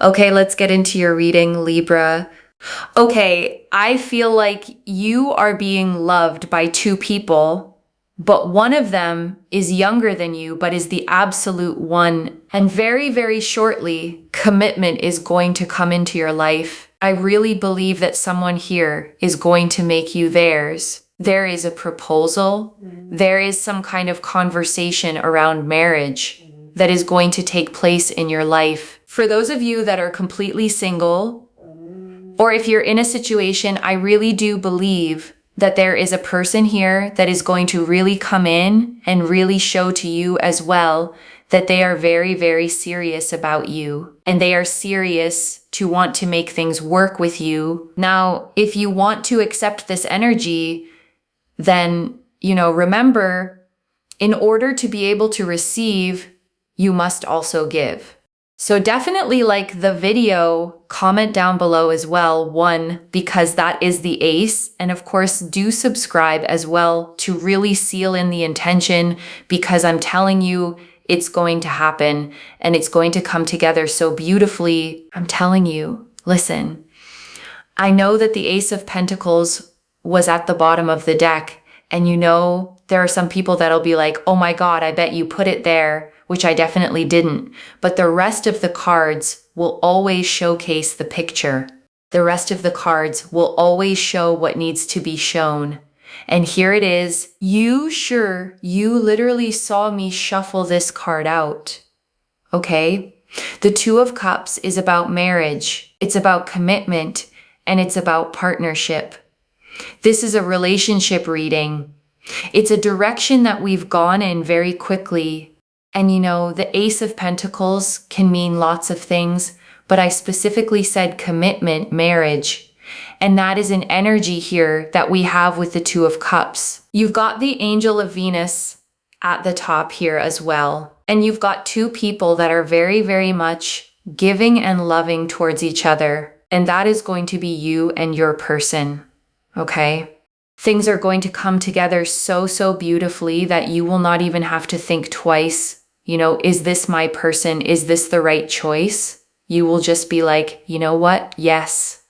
Okay, let's get into your reading, Libra. Okay, I feel like you are being loved by two people, but one of them is younger than you, but is the absolute one. And very, very shortly, commitment is going to come into your life. I really believe that someone here is going to make you theirs. There is a proposal. There is some kind of conversation around marriage that is going to take place in your life. For those of you that are completely single, or if you're in a situation, I really do believe that there is a person here that is going to really come in and really show to you as well that they are very, very serious about you. And they are serious to want to make things work with you. Now, if you want to accept this energy, then, remember, in order to be able to receive, you must also give. So definitely like the video, comment down below as well, one, because that is the ace. And of course, do subscribe as well to really seal in the intention, because I'm telling you, it's going to happen and it's going to come together so beautifully. I'm telling you, listen, I know that the Ace of Pentacles was at the bottom of the deck. And there are some people that'll be like, oh my God, I bet you put it there, which I definitely didn't. But the rest of the cards will always showcase the picture. The rest of the cards will always show what needs to be shown. And here it is. You literally saw me shuffle this card out. Okay? The Two of Cups is about marriage. It's about commitment, and it's about partnership. This is a relationship reading. It's a direction that we've gone in very quickly. And the Ace of Pentacles can mean lots of things, but I specifically said commitment, marriage. And that is an energy here that we have with the Two of Cups. You've got the Angel of Venus at the top here as well. And you've got two people that are very, very much giving and loving towards each other. And that is going to be you and your person. Okay? Things are going to come together so, so beautifully that you will not even have to think twice. Is this my person? Is this the right choice? You will just be like, you know what? Yes,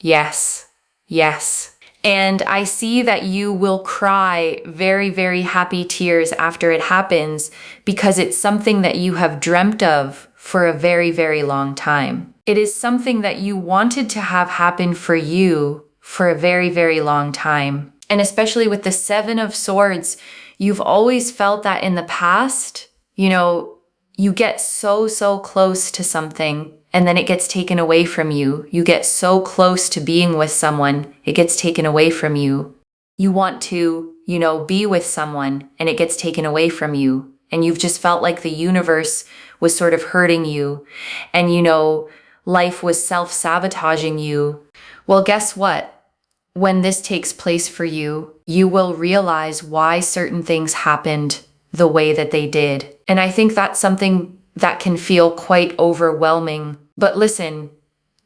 yes, yes. And I see that you will cry very, very happy tears after it happens, because it's something that you have dreamt of for a very, very long time. It is something that you wanted to have happen for you for a very, very long time. And especially with the Seven of Swords, you've always felt that in the past, you get so, so close to something and then it gets taken away from you. You get so close to being with someone, it gets taken away from you. You want to, be with someone and it gets taken away from you. And you've just felt like the universe was sort of hurting you. And, life was self-sabotaging you. Well, guess what? When this takes place for you, you will realize why certain things happened the way that they did. And I think that's something that can feel quite overwhelming. But listen,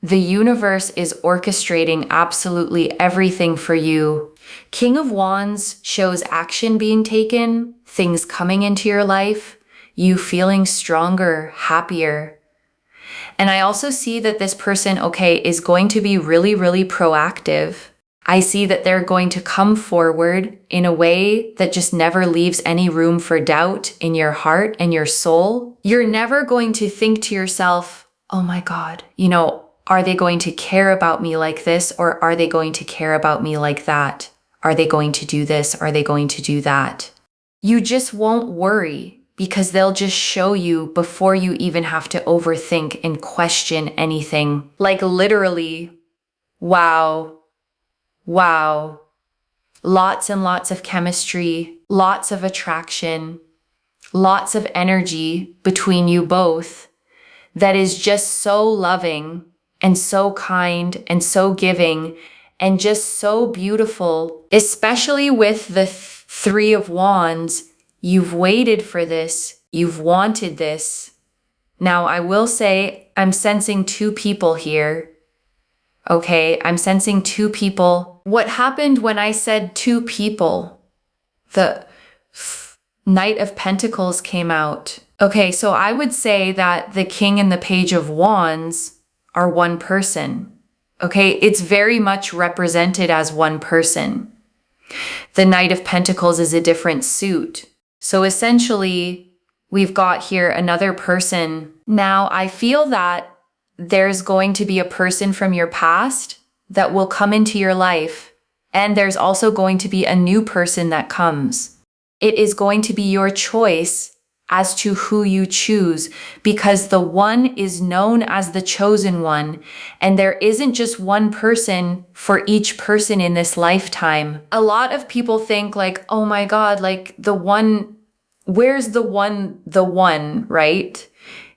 the universe is orchestrating absolutely everything for you. King of Wands shows action being taken, things coming into your life, you feeling stronger, happier. And I also see that this person, is going to be really, really proactive. I see that they're going to come forward in a way that just never leaves any room for doubt in your heart and your soul. You're never going to think to yourself, oh my God, are they going to care about me like this? Or are they going to care about me like that? Are they going to do this? Are they going to do that? You just won't worry, because they'll just show you before you even have to overthink and question anything. Like literally, wow. Wow. Lots and lots of chemistry, lots of attraction, lots of energy between you both that is just so loving and so kind and so giving and just so beautiful, especially with the Three of Wands. You've waited for this. You've wanted this. Now, I will say I'm sensing two people here. Okay, I'm sensing two people. What happened when I said two people? The Knight of Pentacles came out. Okay, so I would say that the King and the Page of Wands are one person. Okay, it's very much represented as one person. The Knight of Pentacles is a different suit. So essentially, we've got here another person. Now, I feel that there's going to be a person from your past that will come into your life, and there's also going to be a new person that comes. It is going to be your choice as to who you choose, because the one is known as the chosen one, and there isn't just one person for each person in this lifetime. A lot of people think like, oh my God, like the one, where's the one, right?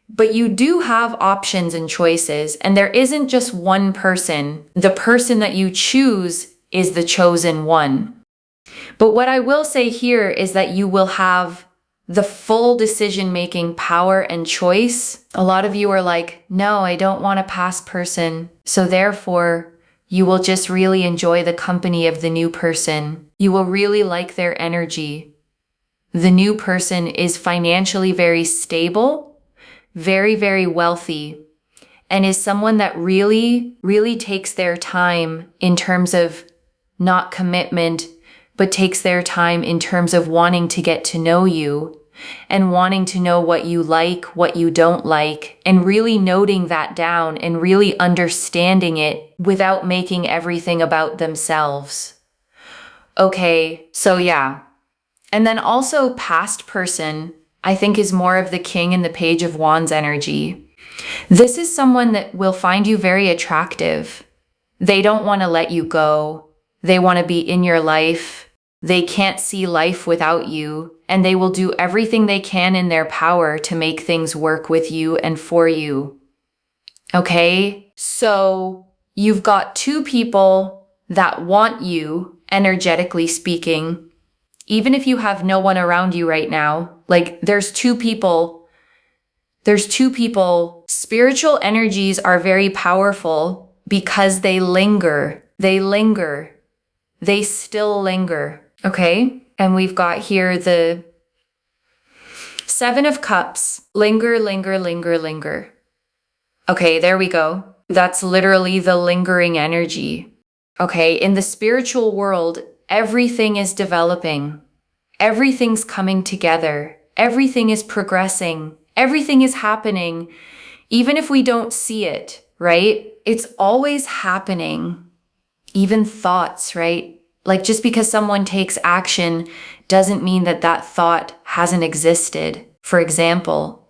But you do have options and choices, and there isn't just one person. The person that you choose is the chosen one. But what I will say here is that you will have the full decision-making power and choice. A lot of you are like, no, I don't want a past person. So therefore, you will just really enjoy the company of the new person. You will really like their energy. The new person is financially very stable, very, very wealthy, and is someone that really, really takes their time in terms of not commitment, but takes their time in terms of wanting to get to know you and wanting to know what you like, what you don't like, and really noting that down and really understanding it without making everything about themselves. Okay, so yeah. And then also past person, I think is more of the King and the Page of Wands energy. This is someone that will find you very attractive. They don't want to let you go. They want to be in your life. They can't see life without you, and they will do everything they can in their power to make things work with you and for you. Okay? So you've got two people that want you, energetically speaking, even if you have no one around you right now. Like there's two people. Spiritual energies are very powerful because they linger. They still linger. Okay? And we've got here the Seven of Cups. Linger, linger, linger, linger. Okay, there we go. That's literally the lingering energy. Okay, in the spiritual world, everything is developing. Everything's coming together. Everything is progressing. Everything is happening, even if we don't see it, right? It's always happening. Even thoughts, right? Like just because someone takes action doesn't mean that that thought hasn't existed. For example,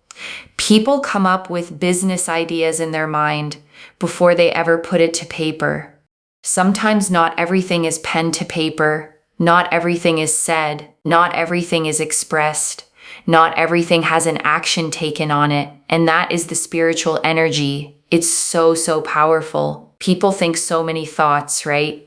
people come up with business ideas in their mind before they ever put it to paper. Sometimes not everything is pen to paper. Not everything is said. Not everything is expressed. Not everything has an action taken on it. And that is the spiritual energy. It's so, so powerful. People think so many thoughts, right?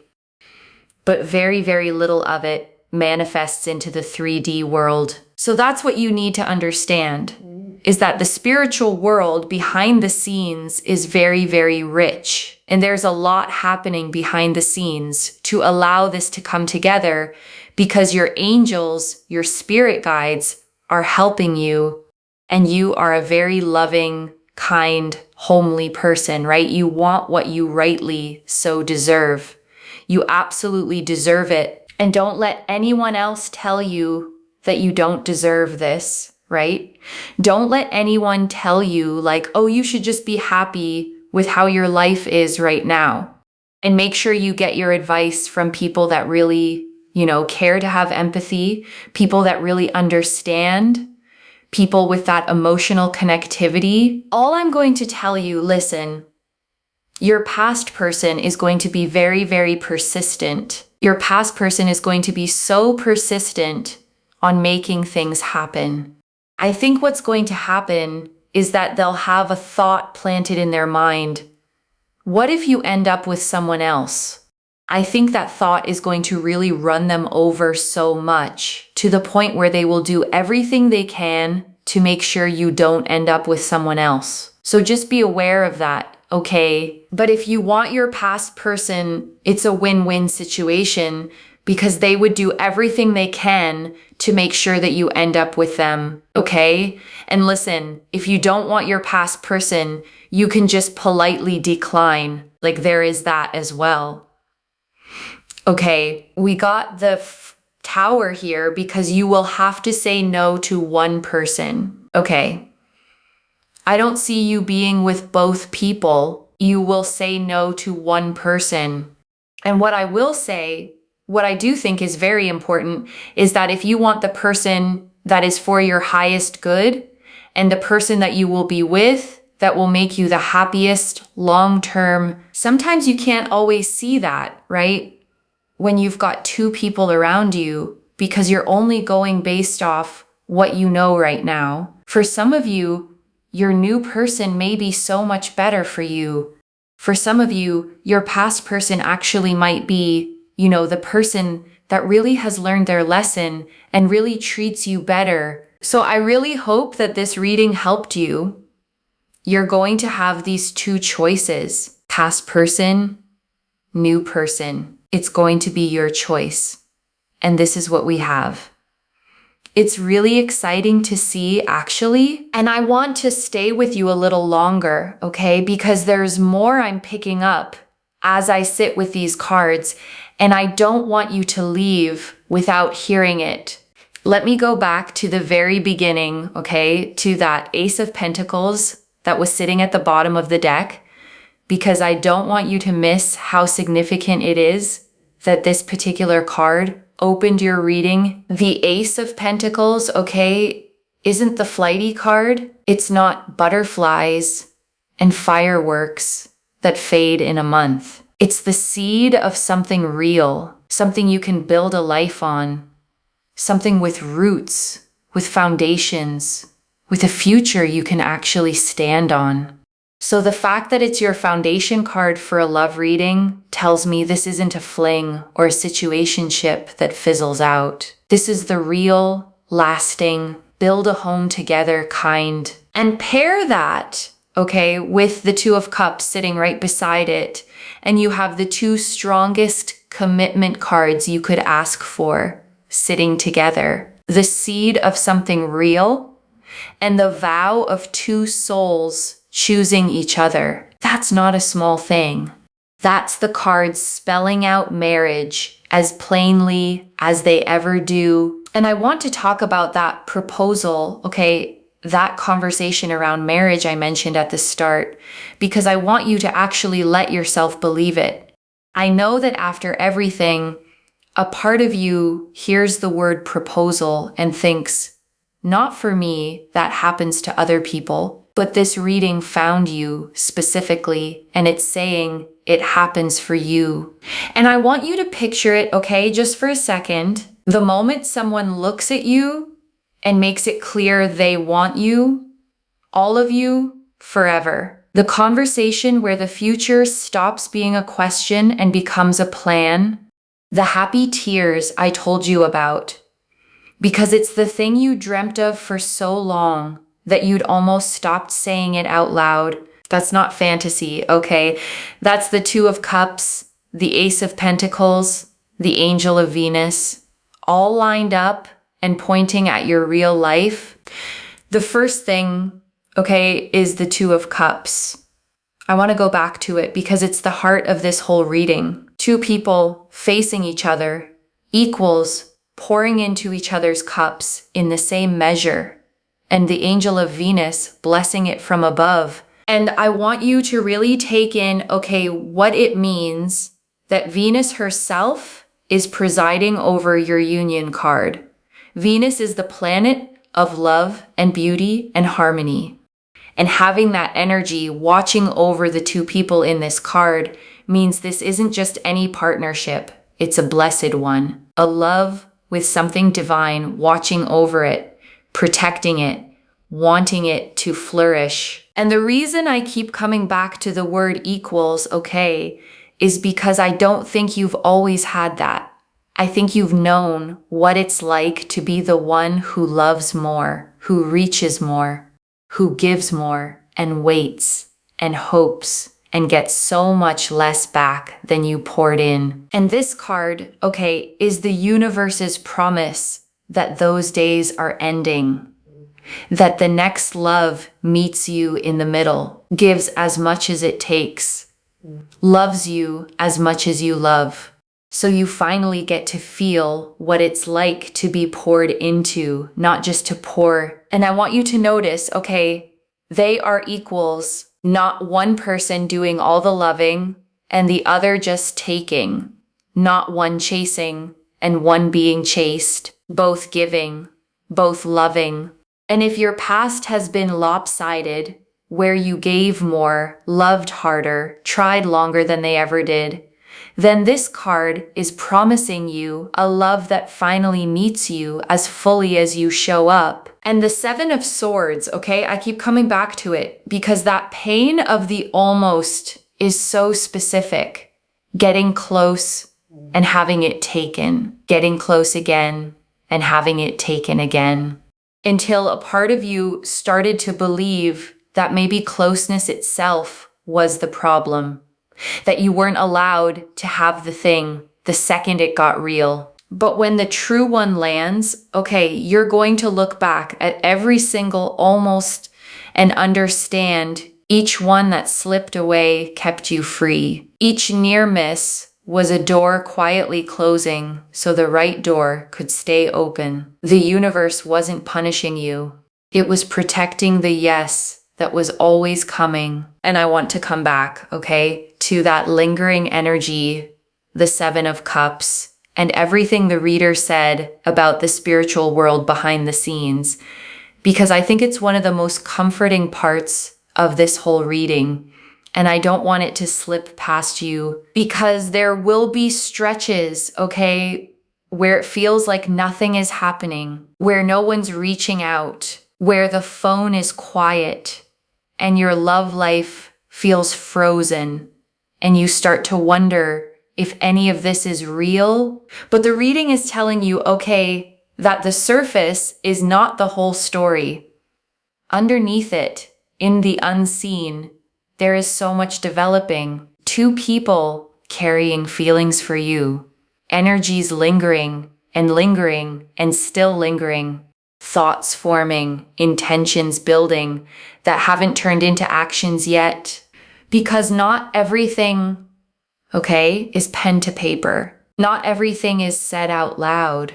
But very, very little of it manifests into the 3D world. So that's what you need to understand, is that the spiritual world behind the scenes is very, very rich. And there's a lot happening behind the scenes to allow this to come together, because your angels, your spirit guides are helping you, and you are a very loving, kind, homely person, right? You want what you rightly so deserve. You absolutely deserve it. And don't let anyone else tell you that you don't deserve this, right? Don't let anyone tell you like, oh, you should just be happy with how your life is right now. And make sure you get your advice from people that really, care to have empathy, people that really understand, people with that emotional connectivity. All I'm going to tell you, listen, your past person is going to be very, very persistent. Your past person is going to be so persistent on making things happen. I think what's going to happen is that they'll have a thought planted in their mind. What if you end up with someone else? I think that thought is going to really run them over so much, to the point where they will do everything they can to make sure you don't end up with someone else. So just be aware of that. Okay, but if you want your past person, it's a win-win situation, because they would do everything they can to make sure that you end up with them, okay? And listen, if you don't want your past person, you can just politely decline. Like, there is that as well. Okay, we got the Tower here because you will have to say no to one person. Okay, I don't see you being with both people. You will say no to one person. And what I will say, what I do think is very important, is that if you want the person that is for your highest good and the person that you will be with that will make you the happiest long term, sometimes you can't always see that, right? When you've got two people around you, because you're only going based off what you know right now. For some of you, your new person may be so much better for you. For some of you, your past person actually might be, the person that really has learned their lesson and really treats you better. So I really hope that this reading helped you. You're going to have these two choices: past person, new person. It's going to be your choice. And this is what we have. It's really exciting to see, actually. And I want to stay with you a little longer, okay? Because there's more I'm picking up as I sit with these cards, and I don't want you to leave without hearing it. Let me go back to the very beginning, okay? To that Ace of Pentacles that was sitting at the bottom of the deck, because I don't want you to miss how significant it is that this particular card opened your reading. The Ace of Pentacles, okay, isn't the flighty card. It's not butterflies and fireworks that fade in a month. It's the seed of something real, something you can build a life on, something with roots, with foundations, with a future you can actually stand on. So the fact that it's your foundation card for a love reading tells me this isn't a fling or a situationship that fizzles out. This is the real, lasting, build a home together kind. And pair that, okay, with the Two of Cups sitting right beside it, and you have the two strongest commitment cards you could ask for sitting together. The seed of something real and the vow of two souls choosing each other. That's not a small thing. That's the cards spelling out marriage as plainly as they ever do. And I want to talk about that proposal, okay, that conversation around marriage I mentioned at the start, because I want you to actually let yourself believe it. I know that after everything, a part of you hears the word proposal and thinks, not for me, that happens to other people. But this reading found you specifically, and it's saying it happens for you. And I want you to picture it, okay, just for a second. The moment someone looks at you and makes it clear they want you, all of you, forever. The conversation where the future stops being a question and becomes a plan. The happy tears I told you about. Because it's the thing you dreamt of for so long that you'd almost stopped saying it out loud. That's not fantasy, okay? That's the Two of Cups, the Ace of Pentacles, the Angel of Venus, all lined up and pointing at your real life. The first thing, okay, is the Two of Cups. I want to go back to it because it's the heart of this whole reading. Two people facing each other, equals pouring into each other's cups in the same measure. And the Angel of Venus blessing it from above. And I want you to really take in, okay, what it means that Venus herself is presiding over your union card. Venus is the planet of love and beauty and harmony. And having that energy watching over the two people in this card means this isn't just any partnership. It's a blessed one. A love with something divine watching over it, protecting it, wanting it to flourish. And the reason I keep coming back to the word equals, okay, is because I don't think you've always had that. I think you've known what it's like to be the one who loves more, who reaches more, who gives more, and waits, and hopes, and get so much less back than you poured in. And this card, okay, is the universe's promise that those days are ending. That the next love meets you in the middle, gives as much as it takes, loves you as much as you love. So you finally get to feel what it's like to be poured into, not just to pour. And I want you to notice, okay, they are equals, not one person doing all the loving and the other just taking, not one chasing and one being chased, both giving, both loving. And if your past has been lopsided, where you gave more, loved harder, tried longer than they ever did, then this card is promising you a love that finally meets you as fully as you show up. And the Seven of Swords, okay, I keep coming back to it because that pain of the almost is so specific. Getting close and having it taken, getting close again and having it taken again. Until a part of you started to believe that maybe closeness itself was the problem, that you weren't allowed to have the thing the second it got real. But when the true one lands, okay, you're going to look back at every single almost and understand each one that slipped away kept you free. Each near miss was a door quietly closing so the right door could stay open. The universe wasn't punishing you. It was protecting the yes that was always coming. And I want to come back, okay, to that lingering energy, the Seven of Cups, and everything the reader said about the spiritual world behind the scenes, because I think it's one of the most comforting parts of this whole reading. And I don't want it to slip past you because there will be stretches, okay, where it feels like nothing is happening, where no one's reaching out, where the phone is quiet and your love life feels frozen and you start to wonder if any of this is real. But the reading is telling you, okay, that the surface is not the whole story. Underneath it, in the unseen, there is so much developing. Two people carrying feelings for you. Energies lingering and still lingering. Thoughts forming, intentions building that haven't turned into actions yet. Because not everything, okay, is pen to paper. Not everything is said out loud.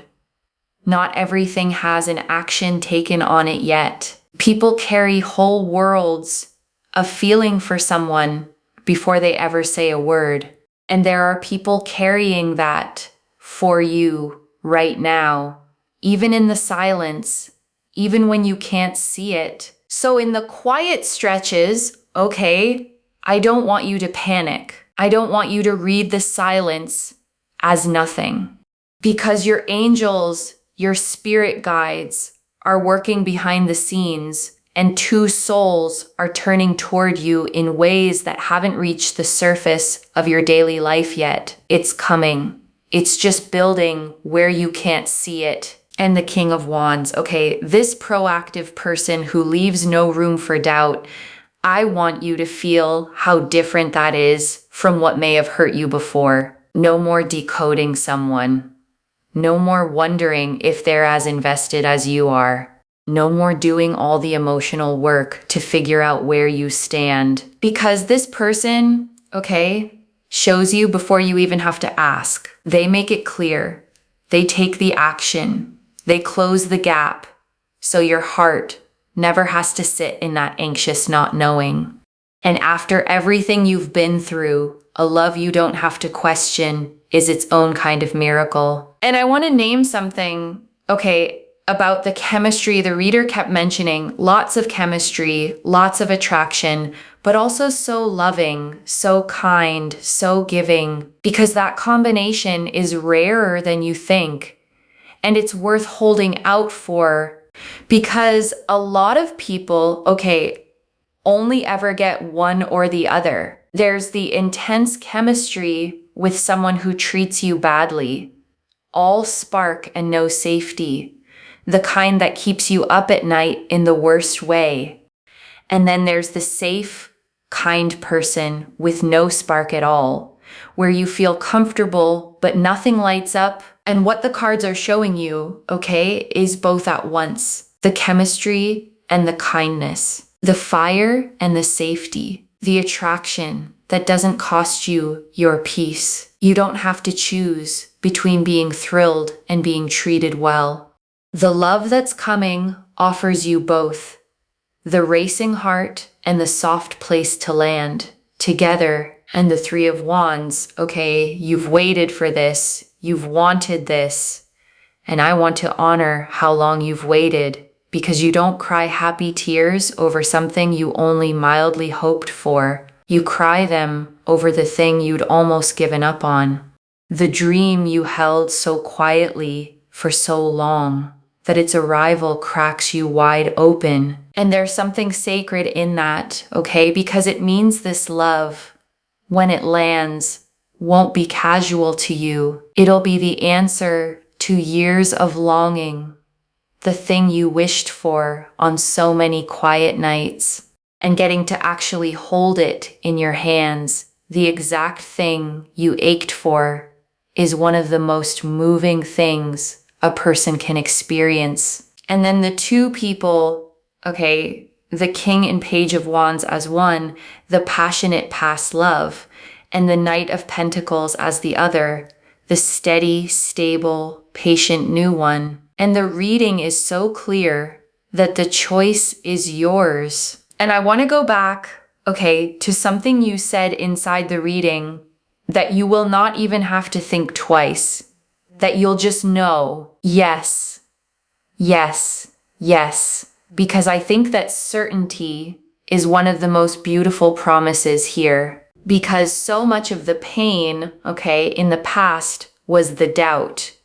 Not everything has an action taken on it yet. People carry whole worlds of feeling for someone before they ever say a word. And there are people carrying that for you right now, even in the silence, even when you can't see it. So in the quiet stretches, okay, I don't want you to panic. I don't want you to read the silence as nothing. Because your angels, your spirit guides are working behind the scenes, and two souls are turning toward you in ways that haven't reached the surface of your daily life yet. It's coming. It's just building where you can't see it. And the King of Wands, okay, this proactive person who leaves no room for doubt, I want you to feel how different that is from what may have hurt you before. No more decoding someone. No more wondering if they're as invested as you are. No more doing all the emotional work to figure out where you stand. Because this person, okay, shows you before you even have to ask. They make it clear. They take the action. They close the gap. So your heart never has to sit in that anxious not knowing. And after everything you've been through, a love you don't have to question is its own kind of miracle. And I want to name something, okay, about the chemistry. The reader kept mentioning lots of chemistry, lots of attraction, but also so loving, so kind, so giving, because that combination is rarer than you think. And it's worth holding out for, because a lot of people, okay, only ever get one or the other. There's the intense chemistry with someone who treats you badly, all spark and no safety. The kind that keeps you up at night in the worst way. And then there's the safe, kind person with no spark at all, where you feel comfortable but nothing lights up. And what the cards are showing you, okay, is both at once. The chemistry and the kindness, the fire and the safety, the attraction that doesn't cost you your peace. You don't have to choose between being thrilled and being treated well. The love that's coming offers you both, the racing heart and the soft place to land together. And the Three of Wands, okay, you've waited for this, you've wanted this, and I want to honor how long you've waited, because you don't cry happy tears over something you only mildly hoped for. You cry them over the thing you'd almost given up on, the dream you held so quietly for so long that its arrival cracks you wide open. And there's something sacred in that, okay? Because it means this love, when it lands, won't be casual to you. It'll be the answer to years of longing, the thing you wished for on so many quiet nights, and getting to actually hold it in your hands, the exact thing you ached for, is one of the most moving things a person can experience. And then the two people, okay, the King and Page of Wands as one, the passionate past love, and the Knight of Pentacles as the other, the steady, stable, patient new one. And the reading is so clear that the choice is yours. And I want to go back, okay, to something you said inside the reading, that you will not even have to think twice, that you'll just know, yes, yes, yes. Because I think that certainty is one of the most beautiful promises here. Because so much of the pain, okay, in the past was the doubt,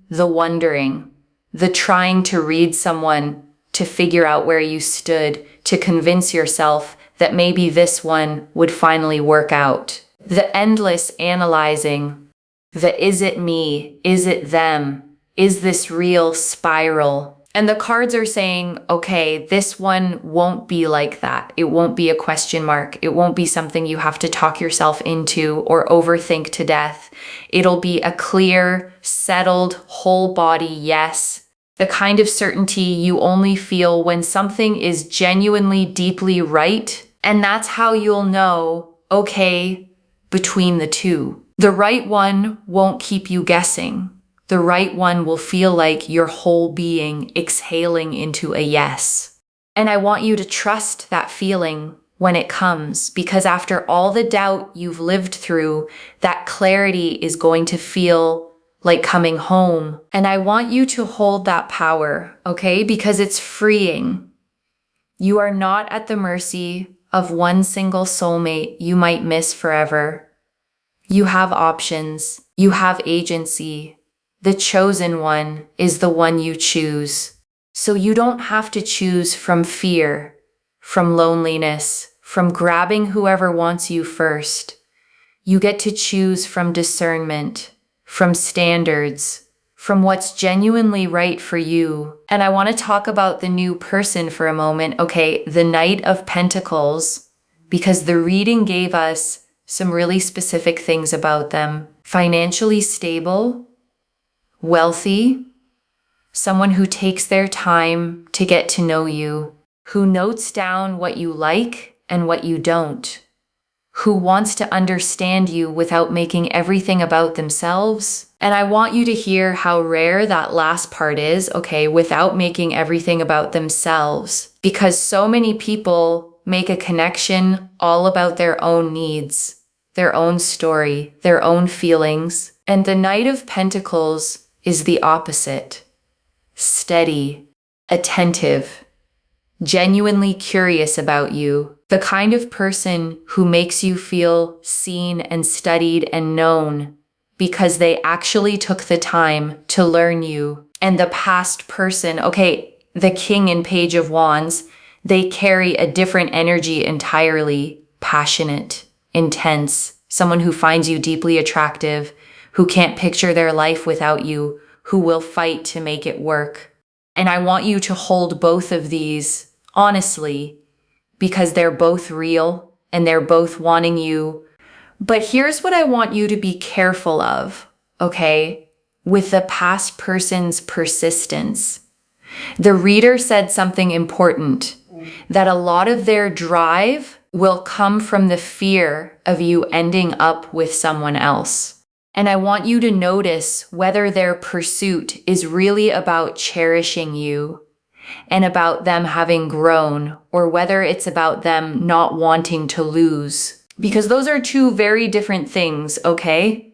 the wondering, the trying to read someone to figure out where you stood, to convince yourself that maybe this one would finally work out. The endless analyzing, the is it me, is it them, is this real spiral. And the cards are saying, okay, this one won't be like that. It won't be a question mark. It won't be something you have to talk yourself into or overthink to death. It'll be a clear, settled, whole body yes. The kind of certainty you only feel when something is genuinely deeply right. And that's how you'll know, okay, between the two. The right one won't keep you guessing. The right one will feel like your whole being exhaling into a yes. And I want you to trust that feeling when it comes, because after all the doubt you've lived through, that clarity is going to feel like coming home. And I want you to hold that power, okay? Because it's freeing. You are not at the mercy of one single soulmate you might miss forever. You have options. You have agency. The chosen one is the one you choose. So you don't have to choose from fear, from loneliness, from grabbing whoever wants you first. You get to choose from discernment, from standards, from what's genuinely right for you. And I want to talk about the new person for a moment. Okay, the Knight of Pentacles, because the reading gave us some really specific things about them. Financially stable, wealthy, someone who takes their time to get to know you, who notes down what you like and what you don't, who wants to understand you without making everything about themselves. And I want you to hear how rare that last part is, okay, without making everything about themselves, because so many people make a connection all about their own needs, their own story, their own feelings. And the Knight of Pentacles is the opposite. Steady, attentive, genuinely curious about you, the kind of person who makes you feel seen and studied and known because they actually took the time to learn you. And the past person, okay, the King and Page of Wands, they carry a different energy entirely, passionate, intense, someone who finds you deeply attractive, who can't picture their life without you, who will fight to make it work. And I want you to hold both of these honestly, because they're both real and they're both wanting you. But here's what I want you to be careful of, okay? With the past person's persistence. The reader said something important, that a lot of their drive will come from the fear of you ending up with someone else. And I want you to notice whether their pursuit is really about cherishing you and about them having grown, or whether it's about them not wanting to lose. Because those are two very different things, okay?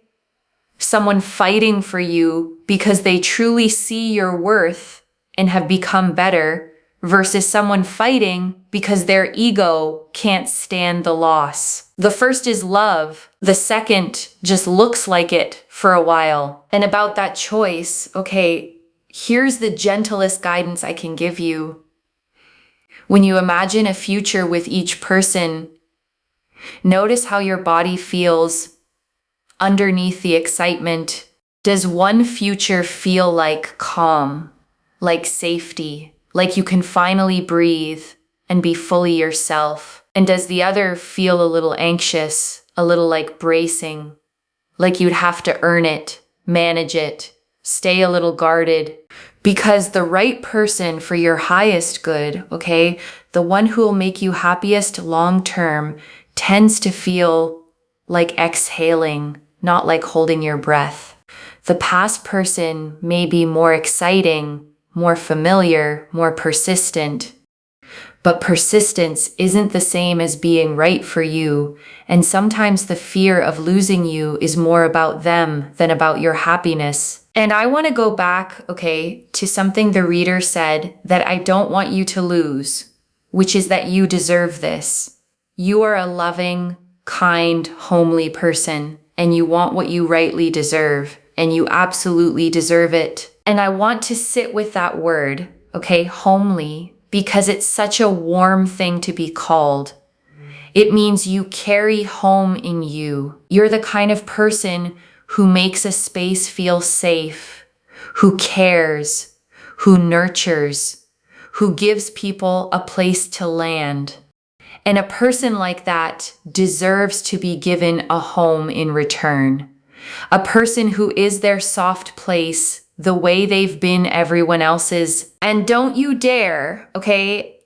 Someone fighting for you because they truly see your worth and have become better, versus someone fighting because their ego can't stand the loss. The first is love. The second just looks like it for a while. And about that choice, okay, here's the gentlest guidance I can give you. When you imagine a future with each person, notice how your body feels underneath the excitement. Does one future feel like calm, like safety, like you can finally breathe and be fully yourself? And does the other feel a little anxious, a little like bracing, like you'd have to earn it, manage it, stay a little guarded? Because the right person for your highest good, okay, the one who will make you happiest long term, tends to feel like exhaling, not like holding your breath. The past person may be more exciting, more familiar, more persistent. But persistence isn't the same as being right for you, and sometimes the fear of losing you is more about them than about your happiness. And I want to go back, okay, to something the reader said that I don't want you to lose, which is that you deserve this. You are a loving, kind, homely person, and you want what you rightly deserve, and you absolutely deserve it. And I want to sit with that word, okay, homely, because it's such a warm thing to be called. It means you carry home in you. You're the kind of person who makes a space feel safe, who cares, who nurtures, who gives people a place to land. And a person like that deserves to be given a home in return. A person who is their soft place the way they've been everyone else's. And don't you dare, okay,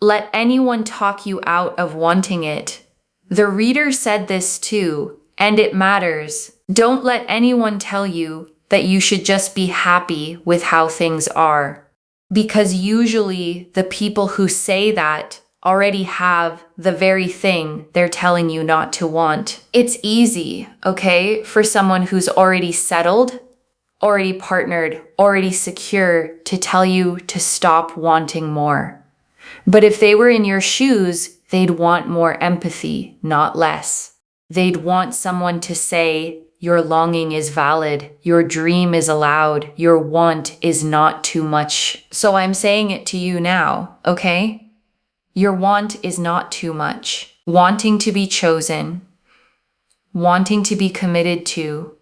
let anyone talk you out of wanting it. The reader said this too, and it matters. Don't let anyone tell you that you should just be happy with how things are. Because usually the people who say that already have the very thing they're telling you not to want. It's easy, okay, for someone who's already settled, already partnered, already secure to tell you to stop wanting more. But if they were in your shoes, they'd want more empathy, not less. They'd want someone to say, your longing is valid, your dream is allowed, your want is not too much. So I'm saying it to you now, okay? Your want is not too much. Wanting to be chosen, wanting to be committed to,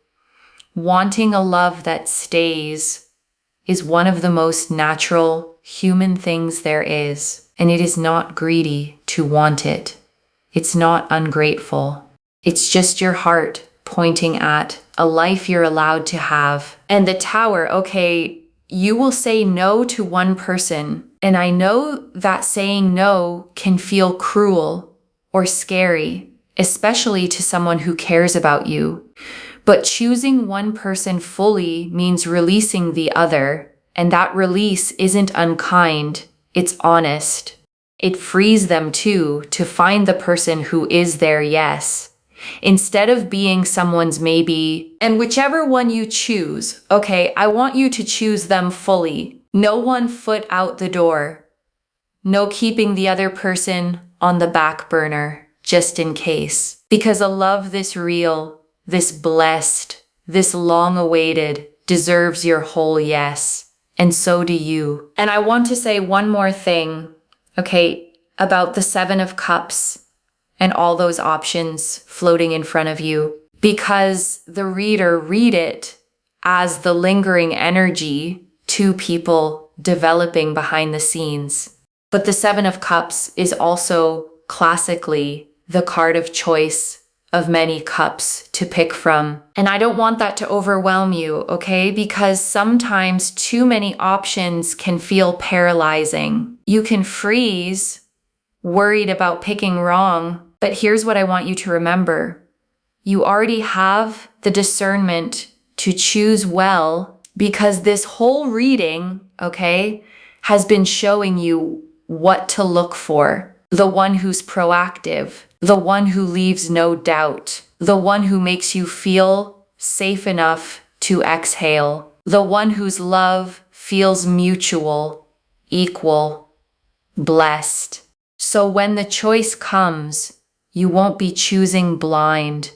wanting a love that stays is one of the most natural human things there is. And it is not greedy to want it. It's not ungrateful. It's just your heart pointing at a life you're allowed to have. And the Tower, okay, you will say no to one person. And I know that saying no can feel cruel or scary, especially to someone who cares about you. But choosing one person fully means releasing the other, and that release isn't unkind, it's honest. It frees them too to find the person who is their yes, instead of being someone's maybe. And whichever one you choose, okay, I want you to choose them fully. No one foot out the door. No keeping the other person on the back burner, just in case. Because a love this real, this blessed, this long-awaited, deserves your whole yes. And so do you. And I want to say one more thing, okay, about the 7 of Cups and all those options floating in front of you. Because the reader read it as the lingering energy, 2 people developing behind the scenes. But the 7 of Cups is also classically the card of choice of many cups to pick from. And I don't want that to overwhelm you, okay? Because sometimes too many options can feel paralyzing. You can freeze, worried about picking wrong. But here's what I want you to remember. You already have the discernment to choose well, because this whole reading, okay, has been showing you what to look for. The one who's proactive, the one who leaves no doubt, the one who makes you feel safe enough to exhale, the one whose love feels mutual, equal, blessed. So when the choice comes, you won't be choosing blind.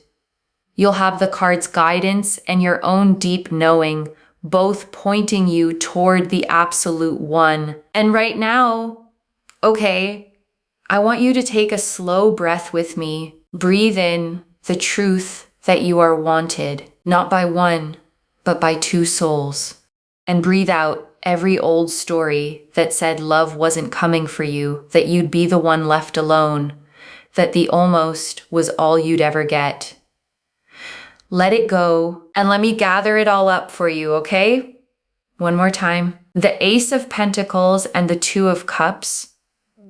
You'll have the card's guidance and your own deep knowing, both pointing you toward the absolute one. And right now, okay, I want you to take a slow breath with me. Breathe in the truth that you are wanted, not by one, but by two souls. And breathe out every old story that said love wasn't coming for you, that you'd be the one left alone, that the almost was all you'd ever get. Let it go, and let me gather it all up for you, okay? One more time. The Ace of Pentacles and the Two of Cups.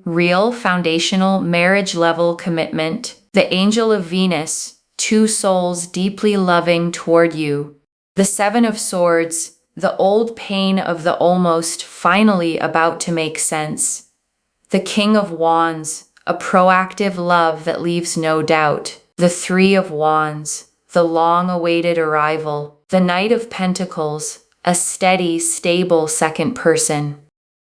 Real, foundational, marriage-level commitment. The Angel of Venus, two souls deeply loving toward you. The Seven of Swords, the old pain of the almost finally about to make sense. The King of Wands, a proactive love that leaves no doubt. The Three of Wands, the long-awaited arrival. The Knight of Pentacles, a steady, stable second person.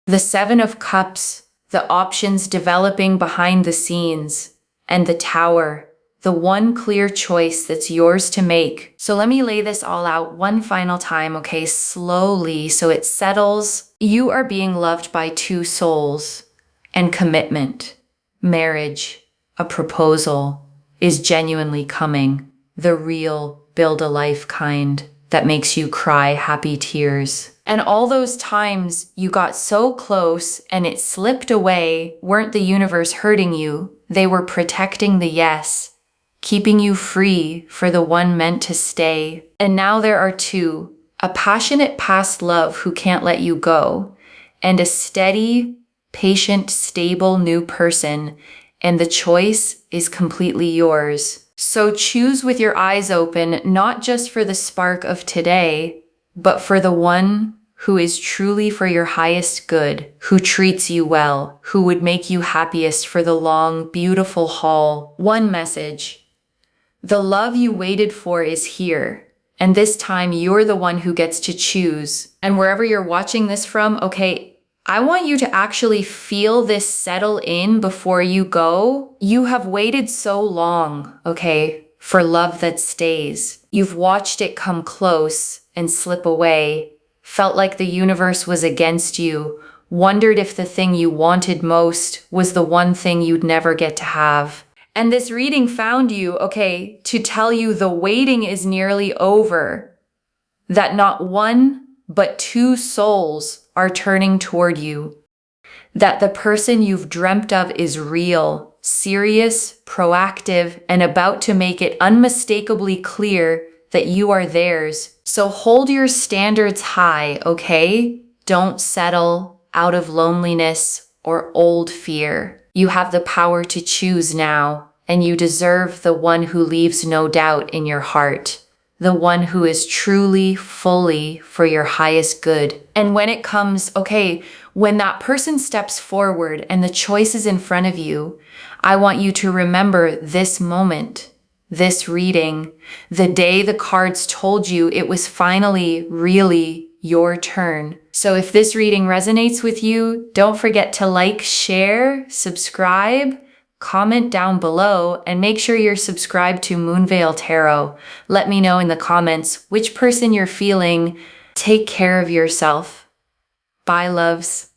The Seven of Cups, the options developing behind the scenes, and the Tower, the one clear choice that's yours to make. So let me lay this all out one final time, okay, slowly, so it settles. You are being loved by two souls, and commitment, marriage, a proposal, is genuinely coming. The real build-a-life kind that makes you cry happy tears. And all those times you got so close and it slipped away weren't the universe hurting you. They were protecting the yes, keeping you free for the one meant to stay. And now there are two, a passionate past love who can't let you go, and a steady, patient, stable new person, and the choice is completely yours. So choose with your eyes open, not just for the spark of today, but for the one who is truly for your highest good, who treats you well, who would make you happiest for the long, beautiful haul. One message. The love you waited for is here, and this time you're the one who gets to choose. And wherever you're watching this from, okay, I want you to actually feel this settle in before you go. You have waited so long, okay, for love that stays. You've watched it come close and slip away, felt like the universe was against you, wondered if the thing you wanted most was the one thing you'd never get to have. And this reading found you, okay, to tell you the waiting is nearly over, that not one, but two souls are turning toward you, that the person you've dreamt of is real, serious, proactive, and about to make it unmistakably clear that you are theirs. So hold your standards high, okay? Don't settle out of loneliness or old fear. You have the power to choose now, and you deserve the one who leaves no doubt in your heart. The one who is truly, fully for your highest good. And when it comes, okay, when that person steps forward and the choice is in front of you, I want you to remember this moment, this reading, the day the cards told you it was finally really your turn. So if this reading resonates with you, don't forget to like, share, subscribe, comment down below, and make sure you're subscribed to Moonveil Tarot. Let me know in the comments which person you're feeling. Take care of yourself. Bye, loves.